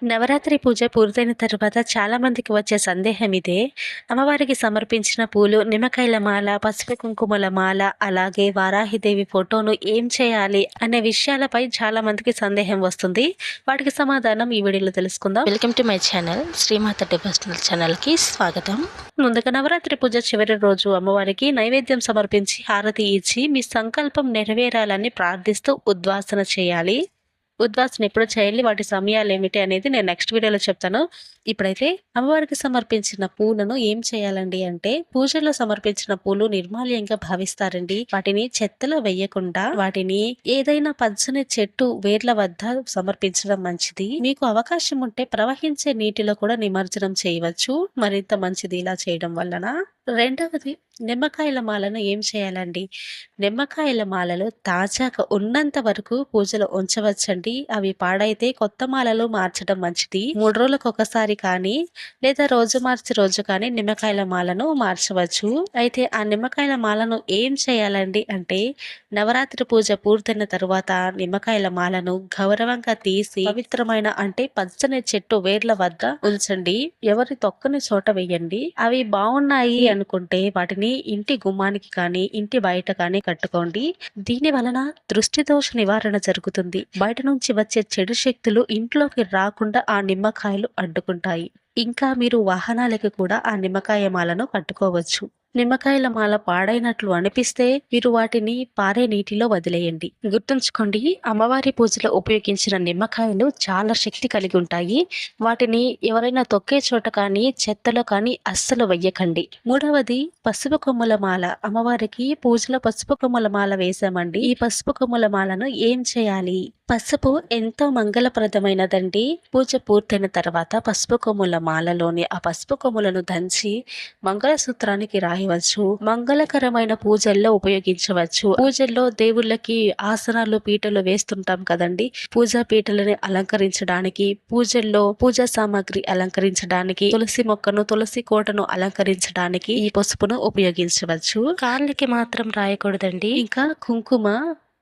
నవరాత్రి పూజ పూర్తయిన తరువాత చాలా మందికి వచ్చే సందేహం ఇదే. అమ్మవారికి సమర్పించిన పూలు, నిమ్మకాయల మాల, పసుపు కుంకుమల మాల, అలాగే వారాహిదేవి ఫోటోను ఏం చేయాలి అనే విషయాలపై చాలా మందికి సందేహం వస్తుంది. వాటికి సమాధానం ఈ వీడియోలో తెలుసుకుందాం. Welcome to my channel Srimata devotional ఛానల్కి స్వాగతం. ముందుగా నవరాత్రి పూజ చివరి రోజు అమ్మవారికి నైవేద్యం సమర్పించి హారతి ఇచ్చి మీ సంకల్పం నెరవేరాలని ప్రార్థిస్తూ ఉద్వాసన చేయాలి. ఉద్వాసన ఎప్పుడు చేయాలి, వాటి సమయాలు ఏమిటి అనేది నేను నెక్స్ట్ వీడియోలో చెప్తాను. ఇప్పుడైతే అమ్మవారికి సమర్పించిన పూలను ఏం చేయాలండి అంటే, పూజలో సమర్పించిన పూలు నిర్మాల్యంగా భావిస్తారండి. వాటిని చెత్తలో వేయకుండా వాటిని ఏదైనా పచ్చని చెట్టు వేర్ల వద్ద సమర్పించడం మంచిది. మీకు అవకాశం ఉంటే ప్రవహించే నీటిలో కూడా నిమజ్జనం చేయవచ్చు, మరింత మంచిది ఇలా చేయడం వలన. రెండవది, నిమ్మకాయల మాలను ఏం చేయాలండి. నిమ్మకాయల మాలలు తాజాగా ఉన్నంత వరకు పూజలో ఉంచవచ్చండి. అవి పాడైతే కొత్త మాలలు మార్చడం మంచిది. 3 రోజులకు ఒకసారి కానీ లేదా రోజు మార్చి రోజు కానీ నిమ్మకాయల మాలను మార్చవచ్చు. అయితే ఆ నిమ్మకాయల మాలను ఏం చేయాలండి అంటే, నవరాత్రి పూజ పూర్తయిన తరువాత నిమ్మకాయల మాలను గౌరవంగా తీసి పవిత్రమైన అంటే పచ్చని చెట్టు వేర్ల వద్ద ఉంచండి. ఎవరి తొక్కని చోట వేయండి. అవి బాగున్నాయి అనుకుంటే వాటిని ఇంటి గుమ్మానికి కానీ ఇంటి బయట కానీ కట్టుకోండి. దీని వలన దృష్టి దోష నివారణ జరుగుతుంది. బయట నుంచి వచ్చే చెడు శక్తులు ఇంట్లోకి రాకుండా ఆ నిమ్మకాయలు అడ్డుకుంటాయి. ఇంకా మీరు వాహనాలకు కూడా ఆ నిమ్మకాయ మాలను కట్టుకోవచ్చు. నిమ్మకాయల మాల పాడైనట్లు అనిపిస్తే మీరు వాటిని పారే నీటిలో వదిలేయండి. గుర్తుంచుకోండి, అమ్మవారి పూజలో ఉపయోగించిన నిమ్మకాయలు చాలా శక్తి కలిగి ఉంటాయి. వాటిని ఎవరైనా తొక్కే చోట కానీ చెత్తలో కానీ అస్సలు వెయ్యకండి. మూడవది, పసుపు కొమ్ముల మాల. అమ్మవారికి పూజలో పసుపు కొమ్ముల మాల వేసామండి. ఈ పసుపు కొమ్ముల మాలను ఏం చేయాలి? పసుపు ఎంతో మంగళప్రదమైనదండి. పూజ పూర్తయిన తర్వాత పసుపు కొమ్ముల మాలలోని ఆ పసుపు కొమ్ములను దంచి మంగళసూత్రానికి రాయవచ్చు. మంగళకరమైన పూజల్లో ఉపయోగించవచ్చు. పూజల్లో దేవుళ్ళకి ఆసనాలు పీటలు వేస్తుంటాం కదండి. పూజా పీటలని అలంకరించడానికి, పూజల్లో పూజా సామాగ్రి అలంకరించడానికి, తులసి మొక్కను తులసి కోటను అలంకరించడానికి ఈ పసుపును ఉపయోగించవచ్చు. కాళ్ళకి మాత్రం రాయకూడదండి. ఇంకా కుంకుమ,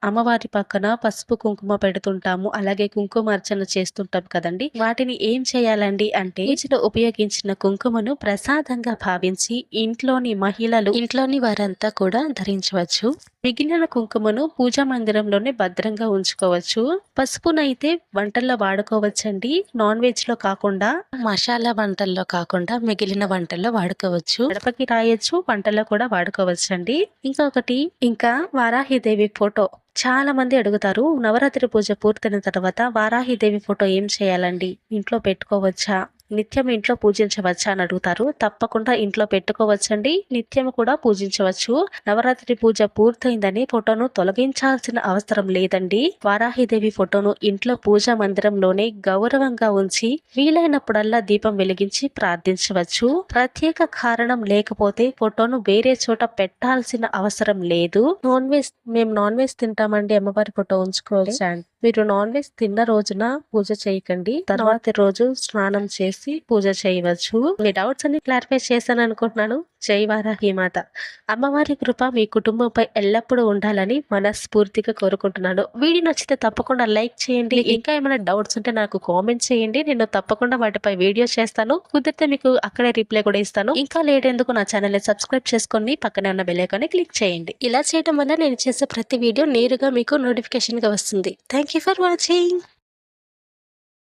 అమ్మవారి పక్కన పసుపు కుంకుమ పెడుతుంటాము, అలాగే కుంకుమార్చన చేస్తుంటాం కదండి. వాటిని ఏం చేయాలండి అంటే, పూజలో ఉపయోగించిన కుంకుమను ప్రసాదంగా భావించి ఇంట్లోని వారంతా కూడా ధరించవచ్చు. మిగిలిన కుంకుమను పూజా మందిరంలోనే భద్రంగా ఉంచుకోవచ్చు. పసుపునైతే వంటల్లో వాడుకోవచ్చండి. నాన్ వెజ్ లో కాకుండా, మసాలా వంటల్లో కాకుండా మిగిలిన వంటల్లో వాడుకోవచ్చు. గడపకి రాయొచ్చు, వంటల్లో కూడా వాడుకోవచ్చండి. ఇంకా వారాహిదేవి ఫోటో చాలా మంది అడుగుతారు. నవరాత్రి పూజ పూర్తయిన తర్వాత వారాహిదేవి ఫోటో ఏం చేయాలండి, ఇంట్లో పెట్టుకోవచ్చా, నిత్యం ఇంట్లో పూజించవచ్చా అని అడుగుతారు. తప్పకుండా ఇంట్లో పెట్టుకోవచ్చండి, నిత్యం కూడా పూజించవచ్చు. నవరాత్రి పూజ పూర్తయిందని ఫోటోను తొలగించాల్సిన అవసరం లేదండి. వారాహిదేవి ఫోటోను ఇంట్లో పూజా మందిరంలోనే గౌరవంగా ఉంచి వీలైనప్పుడల్లా దీపం వెలిగించి ప్రార్థించవచ్చు. ప్రత్యేక కారణం లేకపోతే ఫోటోను వేరే చోట పెట్టాల్సిన అవసరం లేదు. మేము నాన్ వెజ్ తింటామండి, అమ్మవారి ఫోటో ఉంచుకోవచ్చా? మీరు నాన్ వెజ్ తిన్న రోజున పూజ చేయకండి, తర్వాత రోజు స్నానం చేసి పూజ చేయవచ్చు. మీ డౌట్స్ అన్ని క్లారిఫై చేశాను అనుకుంటున్నాను. జై వారాహి మాత. అమ్మవారి కృప మీ కుటుంబంపై ఎల్లప్పుడూ ఉండాలని మనస్ఫూర్తిగా కోరుకుంటున్నాను. వీడియో నచ్చితే తప్పకుండా లైక్ చేయండి. ఇంకా ఏమైనా డౌట్స్ ఉంటే నాకు కామెంట్ చేయండి, నేను తప్పకుండా వాటిపై వీడియో చేస్తాను. కుదిరితే మీకు అక్కడే రిప్లై కూడా ఇస్తాను. ఇంకా లేట్ ఎందుకు, నా ఛానల్ ని సబ్స్క్రైబ్ చేసుకొని పక్కనే ఉన్న బెల్ ఐకాన్ ని క్లిక్ చేయండి. ఇలా చేయడం వల్ల నేను చేసే ప్రతి వీడియో నేరుగా మీకు నోటిఫికేషన్ గా వస్తుంది. Thank you for watching.